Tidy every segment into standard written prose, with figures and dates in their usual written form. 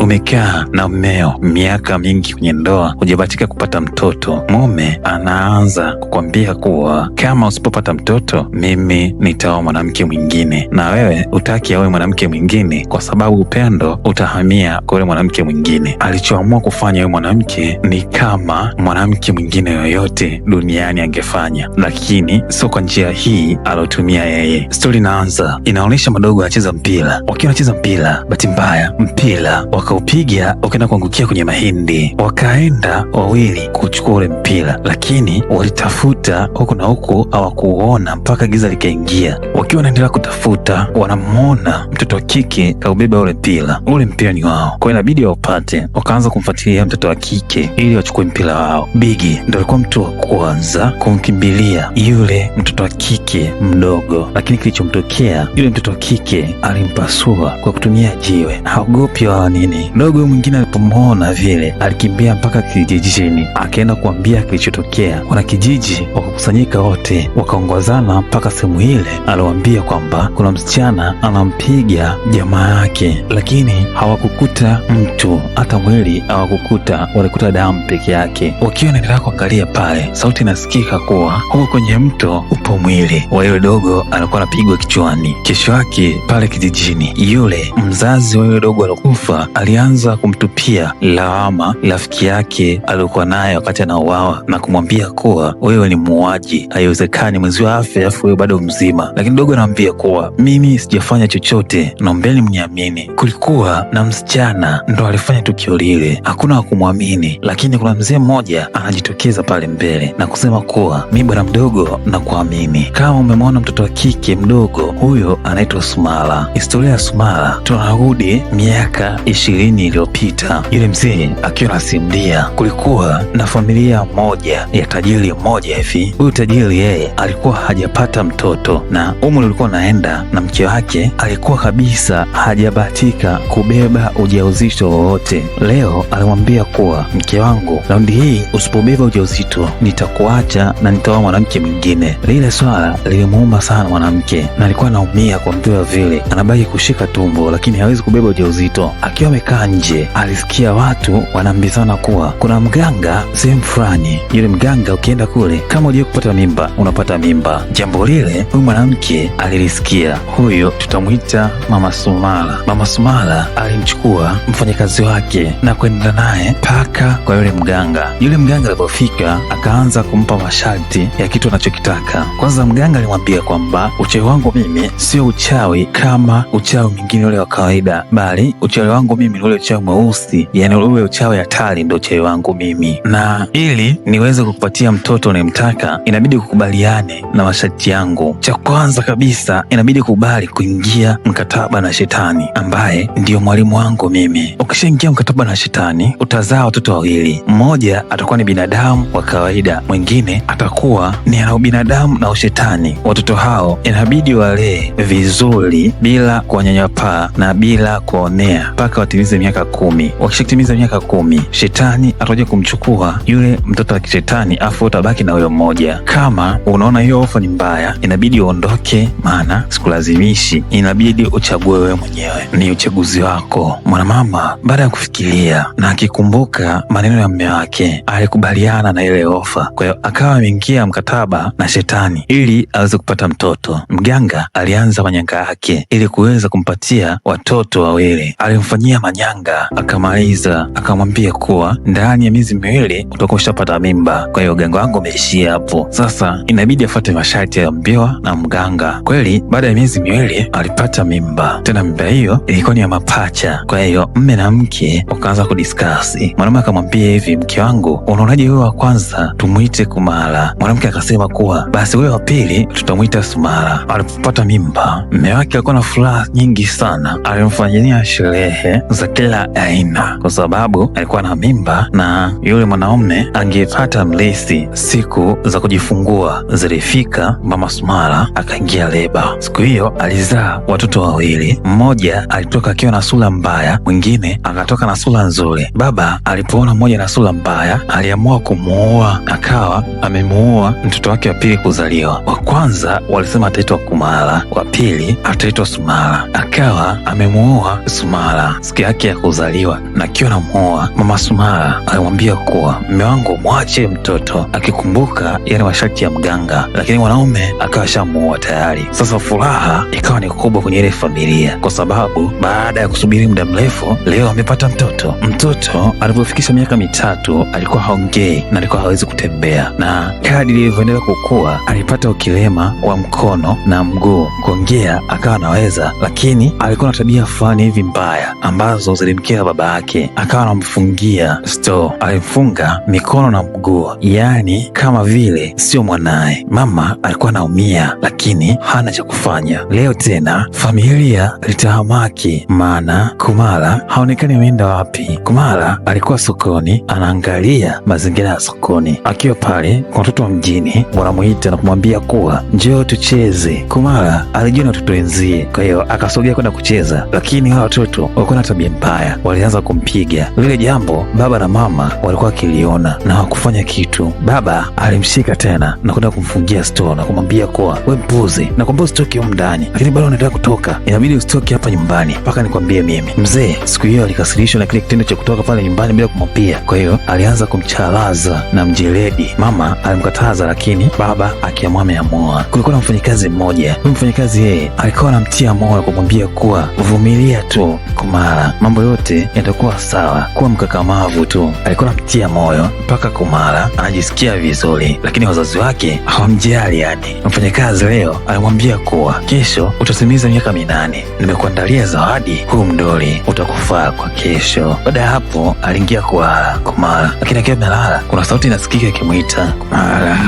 umekaa na mmeo miaka mingi kwenye ndoa, hujabahatika kupata mtoto, mume anaanza kukwambia kuwa kama usipopata mtoto mimi nitaoa mwanamke mwingine, na wewe utaki awe mwanamke mwingine kwa sababu upendo utahamia kwa yule mwanamke mwingine. Alichoamua kufanya yule mwanamke ni kama mwanamke mwingine yoyote duniani angefanya, lakini sio kwa njia hii alotumia yeye. Stori inaanza, inaonyesha madogo anacheza mpira. Wakiwa wanacheza mpira, bahati mbaya mpira wakaupiga ukaenda kuangukia kwenye mahindi. Wakaenda wawili kuchukua ule mpira, lakini walitafuta huku na huku hawakuona mpaka giza likaingia. Wakiwa wanaendelea kutafuta, wanamuona mtoto wa kike kaubeba ule mpira. Ule mpira ni wao, kwa inabidi waupate. Wakaanza kumfuatilia mtoto wa kike ili wachukue mpira wao. Bigi ndo alikuwa mtu wa kwanza kumkimbilia yule mtoto wa kike mdogo, lakini kilichomtokea, yule mtoto wa kike alimpasua kwa kutumia jiwe. Haogopi wala nini. Mdogo mwingine alipomwona vile alikimbia mpaka kijijini, akaenda kuambia kilichotokea. Wanakijiji wakakusanyika wote, wakaongozana mpaka sehemu ile aliwaambia kwamba kuna msichana anampiga jamaa yake, lakini hawakukuta mtu, hata mwili hawakukuta, walikuta damu peke yake. Wakiwa wanaendelea kuangalia pale, sauti inasikika kuwa huko kwenye mto upo mwili wa yule dogo alikuwa anapigwa kichwani. Kesho yake pale kijijini, yule mzazi wa yule dogo alikufa alianza kumtupia lawama rafiki yake aliyokuwa naye wakati anauawa na kumwambia kuwa wewe ni muuaji, haiwezekani mwenzio afe afu wewe bado mzima. Lakini dogo anamwambia kuwa mimi sijafanya chochote, naombeni mniamini. Kulikuwa na msichana ndo alifanya tukio lile, hakuna wa kumwamini, lakini kuna mzee mmoja anajitokeza pale mbele na kusema kuwa mimi bwana mdogo na kuamini. Kama umemwona mtoto wa kike mdogo, huyo anaitwa Sumala. Historia ya Sumala tunarudi miaka 20 iliyopita. Yule mzee akiwa anasimulia, kulikuwa na familia moja ya tajiri mmoja hivi. Huyu tajiri yeye alikuwa hajapata mtoto na umri ulikuwa unaenda, na mke wake alikuwa kabisa hajabahatika kubeba ujauzito wowote. Leo alimwambia kuwa mke wangu, raundi hii usipobeba ujauzito nitakuacha na nitaoa mwanamke mwingine. Lile swala lilimuuma sana mwanamke na alikuwa anaumia kuambiwa vile, anabaki kushika tumbo lakini hawezi kubeba ujauzito. Akiwa amekaa nje, alisikia watu wanaambizana kuwa kuna mganga sehemu fulani. Yule mganga ukienda kule, kama hujai kupata mimba unapata mimba. Jambo lile huyu mwanamke alilisikia. Huyo tutamwita Mama Sumala. Mama Sumala alimchukua mfanyakazi wake na kwenda naye mpaka kwa yule mganga. Yule mganga alipofika, akaanza kumpa masharti ya kitu anachokitaka. Kwanza mganga alimwambia kwamba uchawi wangu mimi sio uchawi kama uchawi mwingine ule wa kawaida, bali uchawi wangu mimi ni ule uchawi mweusi, yani ule uchawi hatari ndio uchawi wangu mimi, na ili niweze kukupatia mtoto unayemtaka inabidi kukubaliane na masharti yangu. Cha kwanza kabisa, inabidi kubali kuingia mkataba na shetani ambaye ndiyo mwalimu wangu mimi. Ukishaingia mkataba na shetani utazaa watoto wawili, mmoja atakuwa ni binadamu wa kawaida, mwingine atakuwa ni ana binadamu na ushetani. Watoto hao inabidi walee vizuri bila kuwanyanyapaa na bila kuonea mpaka watimize miaka 10. Wakishatimiza miaka 10, shetani atakuja kumchukua yule mtoto wa kishetani, afu utabaki na huyo mmoja. Kama unaona hiyo ofa ni mbaya, inabidi uondoke, maana sikulazimishi, inabidi uchague wewe mwenyewe, ni uchaguzi wako. Mwanamama baada ya kufikiria na akikumbuka maneno ya mume wake, alikubaliana na ile ofa. Kwa hiyo akawa ameingia mkataba na shetani ili aweze kupata mtoto. Mganga alianza manyanga yake ili kuweza kumpatia watoto wawili. Alimfanyia manyanga, akamaliza, akamwambia kuwa ndani ya miezi 2 utakuwa ushapata mimba. Kwa hiyo uganga wangu umeishia hapo, sasa inabidi afuate masharti yaliyoambiwa na mganga. Kweli baada ya miezi 2 alipata mimba, tena mimba hiyo ilikuwa ni ya mapacha. Kwa hiyo mme na mke wakaanza kudiskasi. Mwanamke akamwambia hivi, mke wangu, unaonaje wewe wa kwanza tumuite Kumala? Mwanamke akasema kuwa basi wewe wa pili tutamwita Sumala. Alipopata mimba, mme wake alikuwa na furaha nyingi sana, alimfanyia sherehe za kila aina kwa sababu alikuwa na mimba na yule mwanaume angepata mlisi. Siku za kujifungua zilifika, Mama Sumala akaingia leba. Siku hiyo alizaa watoto wawili, mmoja alitoka akiwa na sura mbaya, mwingine akatoka na sura nzuri. Baba alipoona mmoja na sura mbaya, aliamua kumuoa, akawa amemuoa mtoto wake wa pili kuzaliwa. Wa kwanza walisema ataitwa Kumala, wa pili ataitwa Sumala, akawa amemuoa Sumala. Siku yake yake ya kuzaliwa, na akiwa namuoa mama Sumara alimwambia kuwa mume wangu mwache mtoto, akikumbuka yale masharti ya mganga, lakini mwanaume akawa shamuoa tayari. Sasa furaha ikawa ni kubwa kwenye ile familia, kwa sababu baada ya kusubiri muda mrefu leo amepata mtoto. Mtoto alipofikisha miaka 3 alikuwa haongei na alikuwa hawezi kutembea, na kadri ilivyoendelea kukua alipata ukilema wa mkono na mguu. Kuongea akawa anaweza, lakini alikuwa na tabia fulani hivi mbaya ambazo zilimkera baba yake. Akawa anamfungia store, alimfunga mikono na mguu, yaani kama vile sio mwanaye. Mama alikuwa anaumia, lakini hana cha kufanya. Leo tena familia litahamaki, maana Kumara haonekani ameenda wapi. Kumara alikuwa sokoni anaangalia mazingira ya sokoni. Akiwa pale kwa watoto wa mjini wanamuita na kumwambia kuwa njoo tucheze. Kumara alijua na watoto wenzie, kwa hiyo akasogea kwenda kucheza, lakini hao watoto walikuwa na tabia mbaya, walianza kumpiga. Lile jambo baba na mama walikuwa wakiliona na hawakufanya kitu. Baba alimshika tena na kwenda kumfungia store na kumwambia kuwa we mpuzi, nakwambia usitoke huko ndani, lakini bado unaendelea kutoka, inabidi usitoke hapa nyumbani mpaka nikwambie mimi. Mzee siku hiyo alikasirishwa na kile kitendo cha kutoka pale nyumbani bila kumwambia, kwa hiyo alianza kumchalaza na mjeledi. Mama alimkataza, lakini baba akiamua ameamua. Kulikuwa na mfanyakazi mmoja, huyu mfanyakazi yeye alikuwa anamtia moyo kumwambia kuwa vumilia tu Kumara, mambo yote yatakuwa sawa, kuwa mkakamavu tu. Alikuwa anamtia moyo mpaka Kumara anajisikia vizuri, lakini wazazi wake hawamjali. Yani mfanyakazi leo alimwambia kuwa kesho utatimiza miaka 8, nimekuandalia zawadi, huu mdoli utakufaa kwa kesho. Baada ya hapo aliingia kulala Kumara, lakini akiwa amelala kuna sauti inasikika ikimwita Kumara,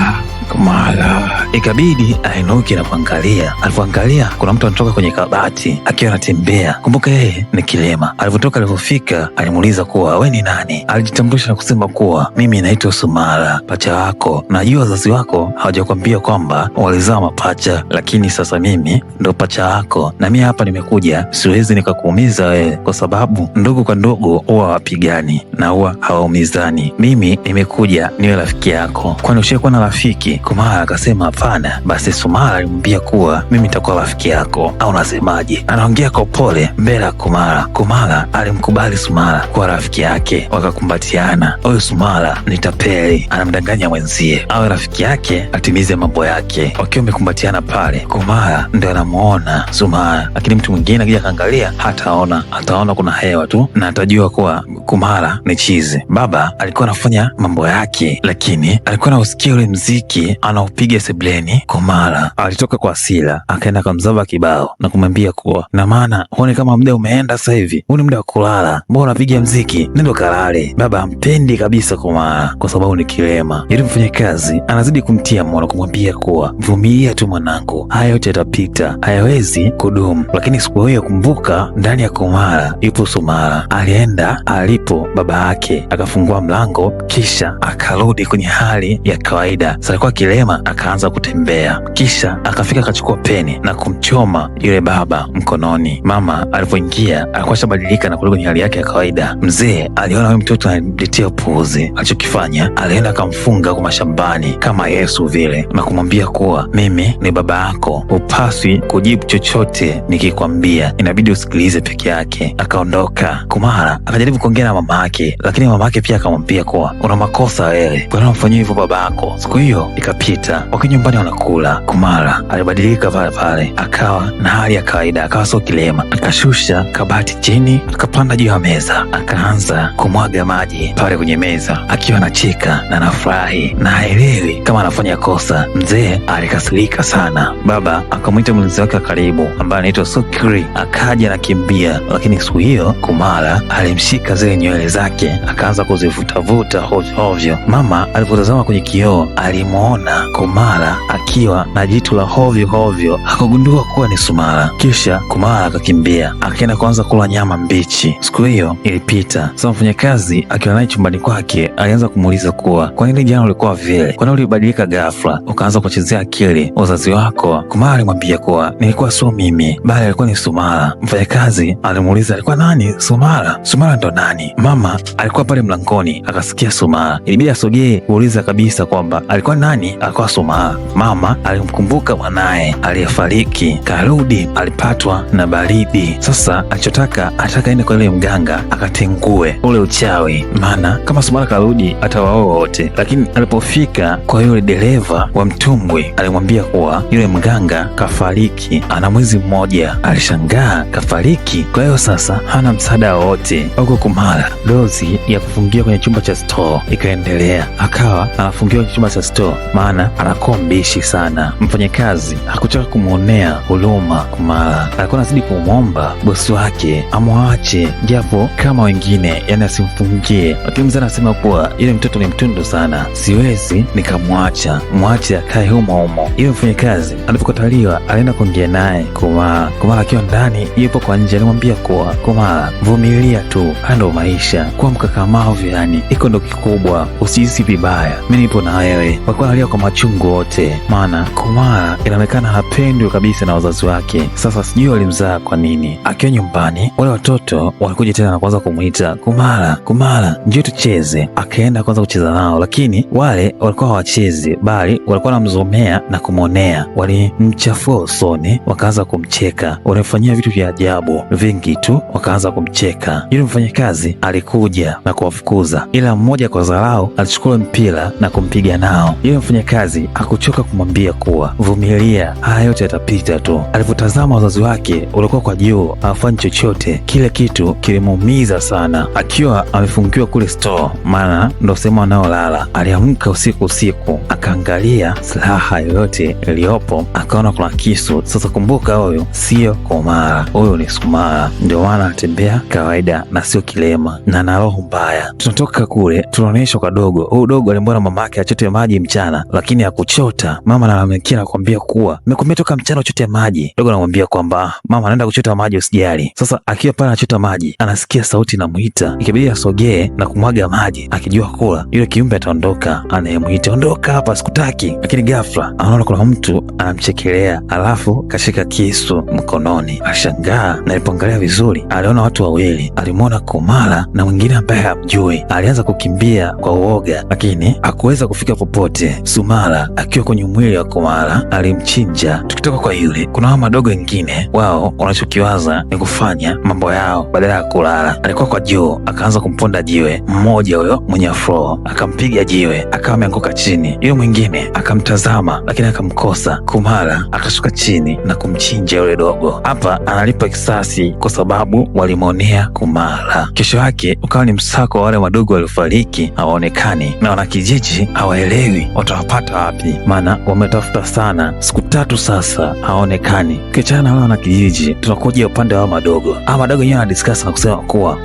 Kumara. Ikabidi ainuke na kuangalia. Alipoangalia kuna mtu anatoka kwenye kabati akiwa anatembea. Kumbuka yeye ni kilema. Alipotoka, alipofika alimuuliza kuwa we ni nani? Alijitambulisha na kusema kuwa mimi naitwa Sumara, pacha wako. Najua wazazi wako hawajakwambia kwamba walizaa mapacha, lakini sasa mimi ndo pacha wako, na mimi hapa nimekuja, siwezi nikakuumiza wewe, kwa sababu ndugu kwa ndugu huwa wapigani na huwa hawaumizani. Mimi nimekuja niwe rafiki yako, kwani ushakuwa na rafiki? Kumara akasema hapana. Basi Sumara alimwambia kuwa mimi nitakuwa rafiki yako, au unasemaje? Anaongea kwa upole mbele ya Kumara. Kumara alimkubali Sumara kuwa rafiki yake, wakakumbatiana. Huyu Sumara ni tapeli, anamdanganya mwenzie awe rafiki yake atimize mambo yake. Wakiwa wamekumbatiana pale, Kumara ndio anamuona Sumara, lakini mtu mwingine akija kaangalia ataona kuna hewa tu na atajua kuwa Kumara ni chizi. Baba alikuwa anafanya mambo yake, lakini alikuwa anausikia ule mziki anaopiga sebleni. Kumara alitoka kwa hasira akaenda kumzaba kibao na kumwambia kuwa na maana huoni kama muda umeenda sasa hivi, huu ni muda wa kulala, mbona unapiga mziki? Nenda kalale. Baba hampendi kabisa Kumara kwa sababu ni kilema. Yule mfanyakazi anazidi kumtia moyo na kumwambia kuwa vumilia tu mwanangu, haya yote yatapita, hayawezi kudumu. Lakini siku hiyo kumbuka, ndani ya Kumara yupo Sumara. Alienda alipo baba yake akafungua mlango, kisha akarudi kwenye hali ya kawaida. Sasa alikuwa kilema, akaanza kutembea, kisha akafika akachukua peni na kumchoma yule baba mkononi. Mama alipoingia alikuwa shabadilika na kurudi kwenye hali yake ya kawaida. Mzee aliona huyu mtoto anamletea upuuzi. Alichokifanya, alienda akamfunga kwa mashambani kama Yesu vile na kumwambia kuwa mimi ni baba yako, upaswi kujibu chochote nikikwambia, inabidi usikilize peke yake. Akaondoka. Kumara akajaribu kuongea na mama yake, lakini mama yake pia akamwambia kuwa una makosa wewe, kwa nini unamfanyia hivyo baba yako? Siku hiyo ikapita, wakiwa nyumbani wanakula. Kumara alibadilika pale pale, akawa na hali ya kawaida, akawa sio kilema. Akashusha kabati chini, akapanda juu ya meza, akaanza kumwaga maji pale kwenye meza, akiwa anacheka na anafurahi na haelewi kama anafanya kosa. Mzee alikasirika sana. Baba akamwita mlinzi wake karibu ambaye anaitwa Sukri, akaja na kimbia, lakini siku hiyo Kumara alimshika zile nywele zake akaanza kuzivutavuta hovyo hovyo. Mama alipotazama kwenye kioo alimuona Kumara akiwa na jitu la hovyo hovyo, akagundua kuwa ni Sumara. Kisha Kumara akakimbia akaenda kuanza kula nyama mbichi. Siku hiyo ilipita. Sasa mfanyakazi akiwa naye chumbani kwake alianza kumuuliza kuwa kwa nini jana ulikuwa vile, kwa nini ulibadilika ghafla ukaanza kuchezea akili wazazi wako? Kumara alimwambia kuwa nilikuwa sio mimi, bali alikuwa ni Sumara. Mfanyakazi alimuuliza alikuwa nani? Sumara? Sumara ndo nani? nyumbani, mama alikuwa pale mlangoni akasikia Sumaya. Ilibidi asogee kuuliza kabisa kwamba alikuwa nani alikuwa Sumaya. Mama alimkumbuka mwanaye aliyefariki, karudi, alipatwa na baridi. Sasa alichotaka ataka ende kwa ile mganga akatengue ule uchawi, maana kama Sumaya karudi atawaoa wote. Lakini alipofika kwa yule dereva wa mtumbwi alimwambia kuwa yule mganga kafariki, ana mwezi mmoja. Alishangaa, kafariki, kwa hiyo sasa hana msaada wowote. Huko Kumala dozi ya kufungiwa kwenye chumba cha store ikaendelea, akawa anafungiwa kwenye chumba cha store, maana anakuwa mbishi sana. Mfanyakazi hakutaka kumwonea huruma Kumala, alikuwa anazidi kumwomba bosi wake amwache japo kama wengine, yani asimfungie. Lakini mzee anasema kuwa yule mtoto ni mtundu sana, siwezi nikamwacha, mwache akae humo. Yule mfanyakazi alipokataliwa alienda kuongea naye Kumala. Kumala akiwa ndani yupo kwa nje alimwambia kuwa Kumala, vumilia tu, ndo maisha, kuwa mkakamavu, yani iko ndo kikubwa, usihisi vibaya, mimi nipo na wewe. Walikuwa analia kwa machungu wote, maana Kumala inaonekana hapendwi kabisa na wazazi wake. Sasa sijui walimzaa kwa nini. Akiwa nyumbani, wale watoto walikuja tena na kuanza kumuita Kumala, Kumala njoo tucheze. Akaenda kwanza kucheza nao, lakini wale walikuwa hawachezi, bali walikuwa wanamzomea na kumwonea. Walimchafua usoni, wakaanza kumcheka, walimfanyia vitu vya ajabu vingi tu, wakaanza kumcheka. Yule mfanyakazi alikuja na kuwafukuza, ila mmoja kwa dharau alichukua mpira na kumpiga nao. Yule mfanyakazi hakuchoka kumwambia kuwa vumilia, haya yote yatapita tu. Alipotazama wazazi wake walikuwa kwa juu, hawafanyi chochote, kile kitu kilimuumiza sana. Akiwa amefungiwa kule store, maana ndo sehemu anaolala, aliamka usiku akaangalia silaha yoyote iliyopo, akaona kuna kisu. Sasa kumbuka, huyo sio Kumala, huyo ni Sumaya, ndio maana anatembea kawaida na sio kilema na ana roho mbaya. Tunatoka kule tunaonyeshwa kadogo. Huyu dogo alimwona mamake achote maji mchana, lakini hakuchota. Mama analamkia na kumwambia kuwa nimekuambia toka mchana uchote maji. Dogo anamwambia kwamba mama anaenda kuchota maji, usijali. Sasa akiwa pale anachota maji, anasikia sauti inamuita, ikibidi asogee na kumwaga maji, akijua kuwa yule kiumbe ataondoka, anayemuita ondoka hapa, sikutaki. Lakini ghafla anaona kuna mtu anamchekelea, alafu kashika kisu mkononi. Alishangaa na alipoangalia vizuri aliona watu wawili. Alimwona Kumala na mwingine ambaye hamjui. Alianza kukimbia kwa uoga, lakini hakuweza kufika popote. Sumaya akiwa kwenye mwili wa Kumala alimchinja. Tukitoka kwa yule, kuna hao madogo wengine, wao wanachokiwaza ni kufanya mambo yao badala ya kulala. Alikuwa kwa juu, akaanza kumponda jiwe. Mmoja huyo mwenye afro akampiga jiwe, akawa ameanguka chini. Yule mwingine akamtazama, lakini akamkosa. Kumala akashuka chini na kumchinja yule dogo. Hapa analipa kisasi kwa sababu walimwonea Kumala. Kesho yake ukawa ni msako wa wale wadogo waliofariki, hawaonekani na wanakijiji hawaelewi watawapata wapi, maana wametafuta sana, siku 3 sasa hawaonekani. Kichana na wale wanakijiji, tunakuja upande wa madogo. Madogo yenyewe wanadiscuss na kusema kuwa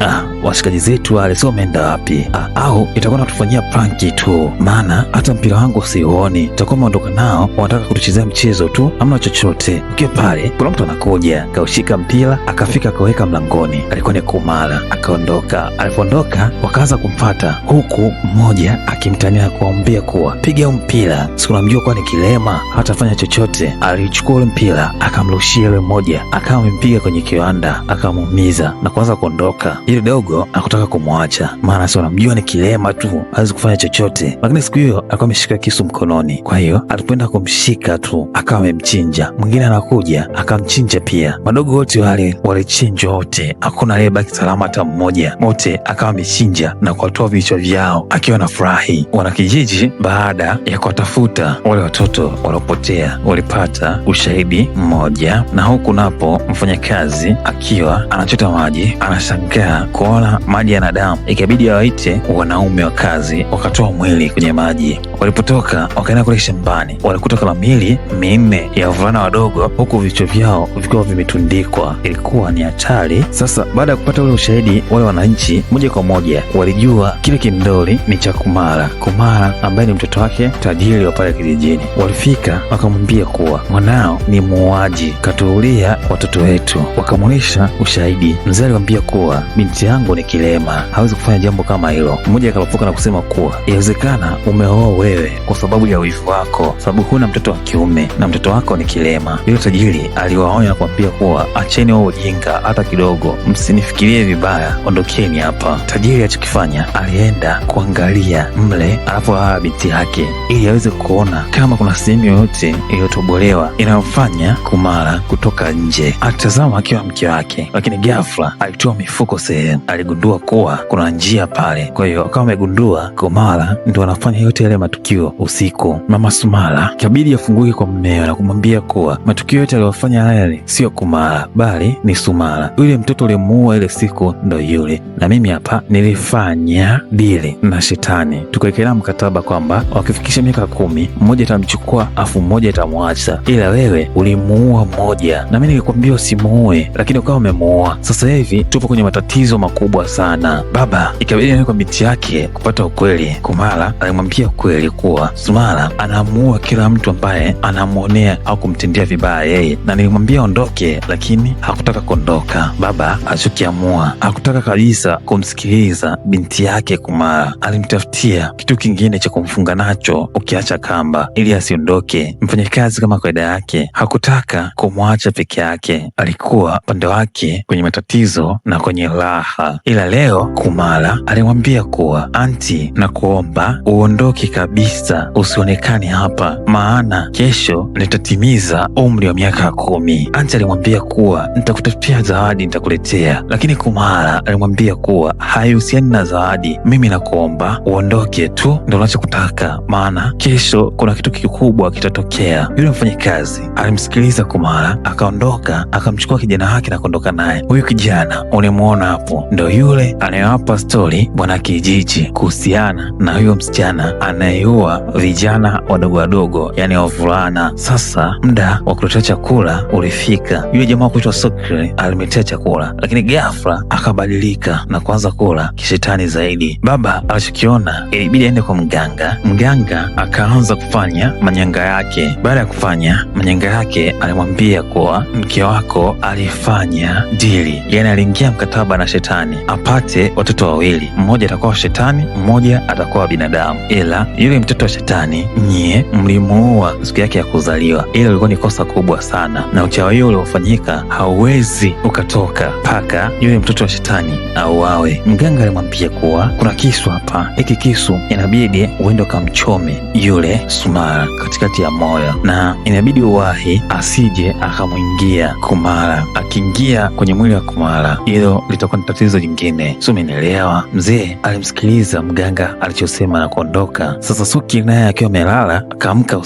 washikaji zetu wale sio wameenda wapi, au itakuwa natufanyia pranki tu, maana hata mpira wangu siuoni, tutakuwa maondoka nao, wanataka kutuchezea mchezo tu, hamna chochote. Ukiwa pale kuna mtu anakuja, kaushika mpira, akafika akaweka mlangoni. Alikuwa ni Kumala. Akaondoka. Alipoondoka wakaanza kumfuata, huku mmoja akimtania kuambia kuwa piga mpira, siku namjua kuwa ni kilema, hatafanya chochote. Alichukua ule mpira akamrushia yule mmoja, akawa amempiga kwenye kiwanda, akamuumiza na kuanza kuondoka. Ile dogo akutaka kumwacha, maana sio namjua ni kilema tu, hawezi kufanya chochote. Lakini siku hiyo alikuwa ameshika kisu mkononi, kwa hiyo alipoenda kumshika tu akawa amemchinja. Mwingine anakuja akamchinja pia. Madogo wote wale walichinjwa wote, hakuna aliyebaki salama hata mmoja. Wote akawa amechinja na kuwatoa vichwa vyao akiwa na furahi. Wanakijiji baada ya kuwatafuta wale watoto waliopotea walipata ushahidi mmoja, na huku napo mfanyakazi akiwa anachota maji anashangaa kuona maji yana damu. Ikabidi waite wanaume wa kazi, wakatoa mwili kwenye maji. Walipotoka wakaenda kule shambani, walikuta kama miili 4 ya wavulana wadogo, huku vichwa vyao vikiwa vimetundikwa. Ilikuwa ni hatari. Sasa baada ya kupata ule ushahidi, wale wananchi moja kwa moja walijua kile kindoli ni cha Kumala. Kumala ambaye ni mtoto wake tajiri wa pale kijijini. Walifika wakamwambia kuwa mwanao ni muuaji, katuulia watoto wetu. Wakamwonyesha ushahidi. Mzee aliwaambia kuwa binti yangu ni kilema, hawezi kufanya jambo kama hilo. Mmoja akalopoka na kusema kuwa inawezekana umeoa wewe kwa sababu ya wivu wako, sababu huna mtoto wa kiume na mtoto wako ni kilema. Yule tajiri aliwaonya na kuambia kuwa acheni wao ujinga hata kidogo, msinifikirie vibaya, ondokeni geukeni hapa. Tajiri alichokifanya, alienda kuangalia mle anapolala binti yake ili aweze kuona kama kuna sehemu yoyote iliyotobolewa inayomfanya Kumala kutoka nje. Alitazama akiwa mke wake, lakini ghafla alitoa mifuko sehemu, aligundua kuwa kuna njia pale. Kwa hiyo akawa amegundua Kumala ndo anafanya yote yale matukio usiku. Mama Sumala ikabidi afunguke kwa mmeo na kumwambia kuwa matukio yote aliyofanya yale sio Kumala bali ni Sumala. Yule mtoto ulimuua ile siku ndo yule, na mimi hapa nilifanya dili na shetani, tukawekelea mkataba kwamba wakifikisha miaka 10 mmoja atamchukua afu mmoja atamwacha, ila wewe ulimuua mmoja na mimi nilikwambia usimuue, lakini ukawa umemuua. Sasa hivi tupo kwenye matatizo makubwa sana. Baba ikabidi aende kwa binti yake kupata ukweli. Kumala alimwambia ukweli kuwa Sumala anamuua kila mtu ambaye anamuonea au kumtendea vibaya yeye, na nilimwambia ondoke, lakini hakutaka kuondoka. Baba alichokiamua, hakutaka kabisa kumsikiliza binti yake Kumala. Alimtafutia kitu kingine cha kumfunga nacho ukiacha kamba ili asiondoke. Mfanyakazi kama kawaida yake hakutaka kumwacha peke yake, alikuwa upande wake kwenye matatizo na kwenye raha. Ila leo Kumala alimwambia kuwa anti, na kuomba uondoke kabisa, usionekane hapa, maana kesho nitatimiza umri wa miaka 10. Anti alimwambia kuwa nitakutafutia zawadi, nitakuletea, lakini Kumala alimwambia kuwa haihusiani na zawadi, mimi nakuomba uondoke tu, ndio unachokutaka, maana kesho kuna kitu kikubwa kitatokea. Yule mfanyakazi alimsikiliza Kumala, akaondoka, akamchukua kijana wake na kuondoka naye. Huyu kijana unamuona hapo ndo yule anayewapa stori bwana kijiji kuhusiana na huyo msichana anayeua vijana wadogo wadogo, yani wavulana. Sasa muda wa kuletea chakula ulifika. Yule jamaa kuitwa Sokri alimletea chakula, lakini ghafla akabadilika na kuanza kula kishetani zaidi. Baba alichokiona, ilibidi aende kwa mganga. Mganga akaanza kufanya manyanga yake. Baada ya kufanya manyanga yake, alimwambia kuwa mke wako alifanya dili, yani aliingia mkataba na shetani apate watoto wawili, mmoja atakuwa shetani, mmoja atakuwa binadamu. Ila yule mtoto wa shetani nyie mlimuua siku yake ya kuzaliwa. Ila ilikuwa ni kosa kubwa sana, na uchawi huo uliofanyika hauwezi ukatoka mpaka yule mtoto wa shetani auawe. Mganga alimwambia kuwa kuna kisu hapa, hiki kisu inabidi uende ukamchome yule Sumala katikati ya moyo, na inabidi uwahi asije akamwingia Kumala. Akiingia kwenye mwili wa Kumala, hilo litakuwa ni tatizo jingine. So umenielewa? Mzee alimsikiliza mganga alichosema na kuondoka. Sasa Suki naye akiwa amelala akaamka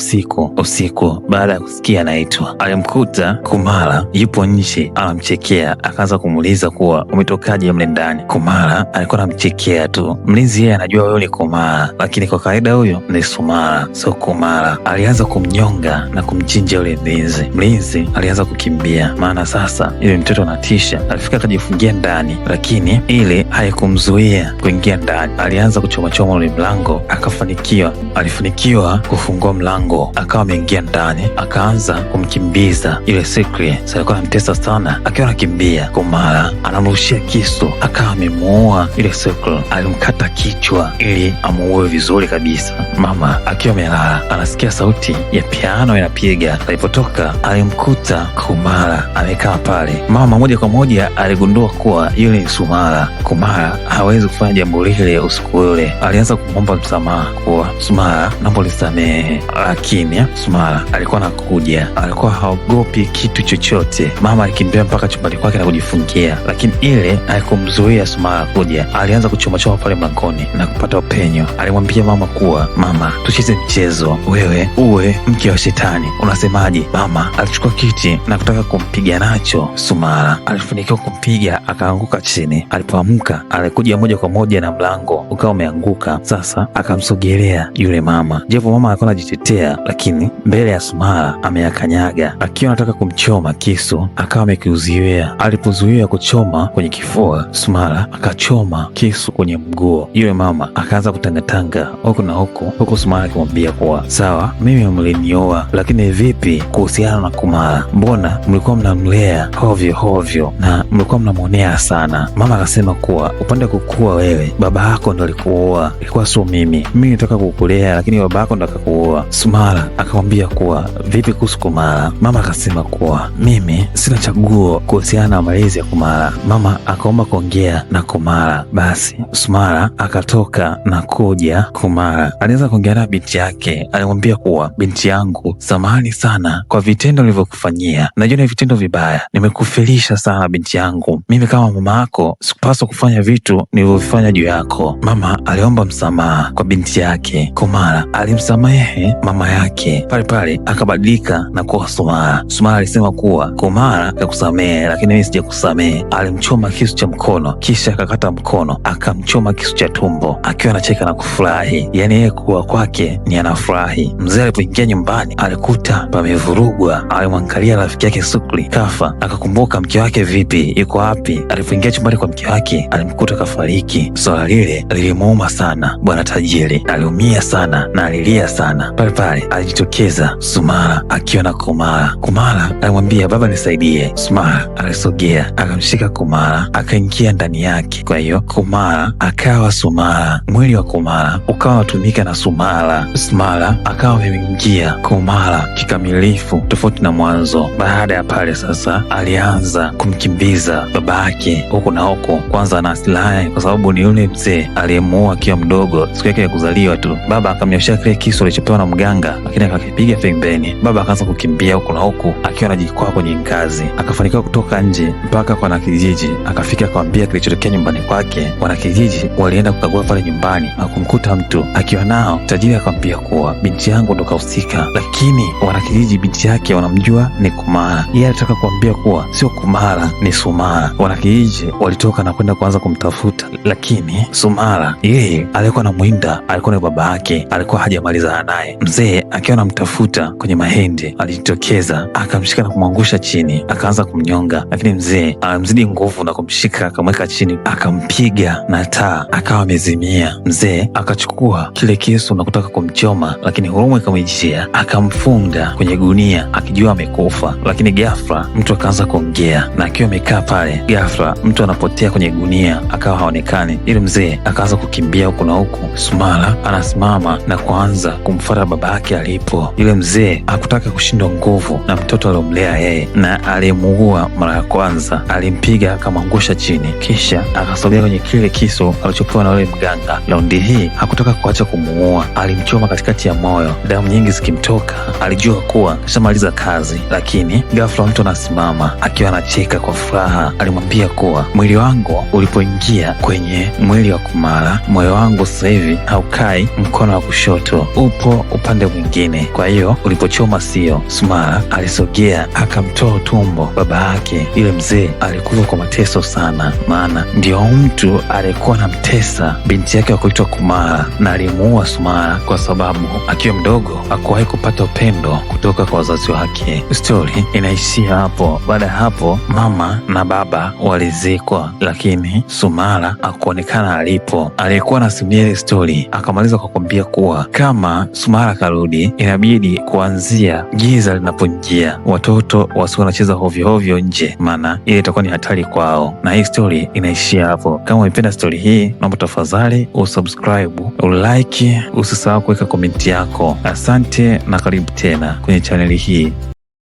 usiku baada ya kusikia anaitwa. Alimkuta Kumala yupo nje anamchekea, akaanza kumuuliza kuwa umetokaje mle ndani. Kumala alikuwa anamchekea tu. Mlinzi yeye anajua huyo ni Kumala, lakini kwa kawaida huyo ni Sumala, so Kumala alianza kumnyonga na kumchinja yule mlinzi. Mlinzi alianza kukimbia, maana sasa yule mtoto anatisha. Alifika akajifungia ndani, lakini ile haikumzuia kuingia ndani. Alianza kuchomachoma ule mlango, akafanikiwa. Alifanikiwa kufungua mlango, akawa ameingia ndani, akaanza kumkimbiza yule Secret. Alikuwa anamtesa sana. Akiwa anakimbia, Kumala anamrushia kisu, akawa amemuua yule Secret. Alimkata kichwa ili amuue vizuri kabisa. Mama akiwa amelala anasikia sauti ya piano inapiga. Alipotoka alimkuta Kumala amekaa pale. Mama moja kwa moja aligundua kuwa yule ni Sumala. Kumala hawezi kufanya jambo lile usiku ule. Alianza kumwomba msamaha kuwa Sumala, naomba unisamehe, lakini Sumala alikuwa anakuja, alikuwa haogopi kitu chochote. Mama alikimbia mpaka chumbani kwake na kujifungia, lakini ile haikumzuia Sumala kuja. Alianza kuchomachoma pale mlangoni na kupata upenyo. Alimwambia mama kuwa, mama, tucheze mchezo, wewe uwe mke wa shetani, unasemaje? Mama alichukua kiti na kutaka kumpiga nacho Sumala. Alifanikiwa kumpiga, akaanguka chini. Alipoamka alikuja moja kwa moja na mlango ukawa umeanguka. Sasa akamsogelea yule mama, japo mama alikuwa anajitetea, lakini mbele ya Sumala ameyakanyaga. Akiwa anataka kumchoma kisu, akawa amekiuziwia. Alipozuia kuchoma kwenye kifua, Sumala akachoma kisu kwenye mguu. Yule mama akaanza kutangatanga huku na huku Sumala akimwambia kuwa sawa, mimi mlinioa, lakini vipi kuhusiana na Kumala? Mbona mlikuwa mnamlea hovyo na mlikuwa mnamwonea sana? Mama akasema kuwa upande wa kukua wewe, baba yako ndo alikuoa, ilikuwa sio mimi. Mimi nitaka kukulea, lakini baba yako ndo akakuoa. Sumala akamwambia kuwa vipi kuhusu Kumala? Mama akasema kuwa mimi sina chaguo kuhusiana na malezi ya Kumala. Mama akaomba kuongea kuongea na Kumara. Basi Sumara akatoka na kuja. Kumara alianza kuongea na binti yake, alimwambia kuwa binti yangu, samahani sana kwa vitendo nilivyokufanyia, najua ni vitendo vibaya, nimekufilisha sana binti yangu. Mimi kama mama yako sikupaswa kufanya vitu nilivyofanya juu yako. Mama aliomba msamaha kwa binti yake. Kumara alimsamehe mama yake, pale pale akabadilika na kuwa Sumara. Sumara alisema kuwa Kumara kakusamehe, lakini mimi sijakusamehe. Alimchoma kisu cha mkono, kisha akakata mkono, akamchoma kisu cha tumbo, akiwa anacheka na kufurahi. Yani yeye kuwa kwake ni anafurahi. Mzee alipoingia nyumbani alikuta pamevurugwa. Alimwangalia rafiki yake Sukri kafa, akakumbuka mke wake vipi, yuko wapi? Alipoingia chumbani kwa mke wake alimkuta kafariki. Swala lile lilimuuma sana bwana tajiri, aliumia sana na alilia sana. Pale pale alijitokeza Sumara akiwa na Kumara. Kumara alimwambia, baba nisaidie. Sumara alisogea akamshika Kumara akaingia ndani yake. Kwa hiyo Kumara akawa Sumara, mwili wa Kumara ukawa unatumika na Sumara. Sumara akawa ameingia Kumara kikamilifu, tofauti na mwanzo. Baada ya pale sasa alianza kumkimbiza baba yake huku na huku, kwanza na silaha, kwa sababu ni yule mzee aliyemuua akiwa mdogo, siku yake ya kuzaliwa tu. Baba akamnyoshia kile kisu alichopewa na mganga, lakini akakipiga pembeni. Baba akaanza kukimbia huku na huku akiwa anajikwaa kwenye ngazi, akafanikiwa kutoka nje mpaka kwa wanakijiji. Akafika akamwambia kilichotokea nyumbani kwake. Wanakijiji walienda kukagua pale nyumbani na kumkuta mtu akiwa nao. Tajiri akamwambia kuwa binti yangu ndo kahusika, lakini wanakijiji binti yake wanamjua ni Kumara. Yeye alitaka kuambia kuwa sio Kumara, ni Sumara. Wanakijiji walitoka na kwenda kuanza kumtafuta, lakini Sumara yeye alikuwa na mwinda, alikuwa na baba yake, alikuwa hajamalizana naye. Mzee akiwa anamtafuta kwenye mahindi alijitokeza, akamshika na kumwangusha chini, akaanza kumnyonga, lakini mzee alimzidi nguvu na kumshika akamweka chini, akampiga na taa, akawa amezimia. Mzee akachukua kile kisu na kutaka kumchoma, lakini huruma ikamwijia, akamfunga kwenye gunia akijua amekufa. Lakini ghafla mtu akaanza kuongea, na akiwa amekaa pale, ghafla mtu anapotea kwenye gunia akawa haonekani. Ili mzee akaanza kukimbia huku na huku. Sumara anasimama na kuanza kumfuata baba yake alipo. Yule mzee hakutaka kushindwa nguvu na mtoto aliomlea yeye, na aliyemuua mara ya kwanza alimpiga akamwangusha chini, kisha akasogea kwenye kile kisu alichopewa na yule mganga. Raundi hii hakutaka kuacha kumuua, alimchoma katikati ya moyo, damu nyingi zikimtoka. Alijua kuwa kashamaliza kazi, lakini ghafla mtu anasimama akiwa anacheka kwa furaha. Alimwambia kuwa mwili wangu ulipoingia kwenye mwili wa Kumara, moyo wangu sasa hivi haukai mkono wa kushoto, upo upande mwingine. Kwa hiyo ulipochoma sio. Sumara alisogea akamtoa utumbo baba yake. Yule mzee alikufa kwa mateso sana, maana ndio mtu aliyekuwa anamtesa binti yake wa kuitwa Kumara, na alimuua Sumara kwa sababu akiwa mdogo hakuwahi kupata upendo kutoka kwa wazazi wake. Stori inaishia hapo. Baada ya hapo mama na baba walizikwa, lakini Sumara hakuonekana alipo. Aliyekuwa anasimulia ile stori akamaliza kwa kuambia kuwa kama Sumara karudi, inabidi kuanzia giza linapoingia watoto wasiwe wanacheza hovyo hovyo nje, maana ile itakuwa ni hatari kwao. Na hii stori inaishia hapo. Kama umependa stori hii, naomba tafadhali usubscribe, ulike, usisahau kuweka komenti yako. Asante na karibu tena kwenye chaneli hii.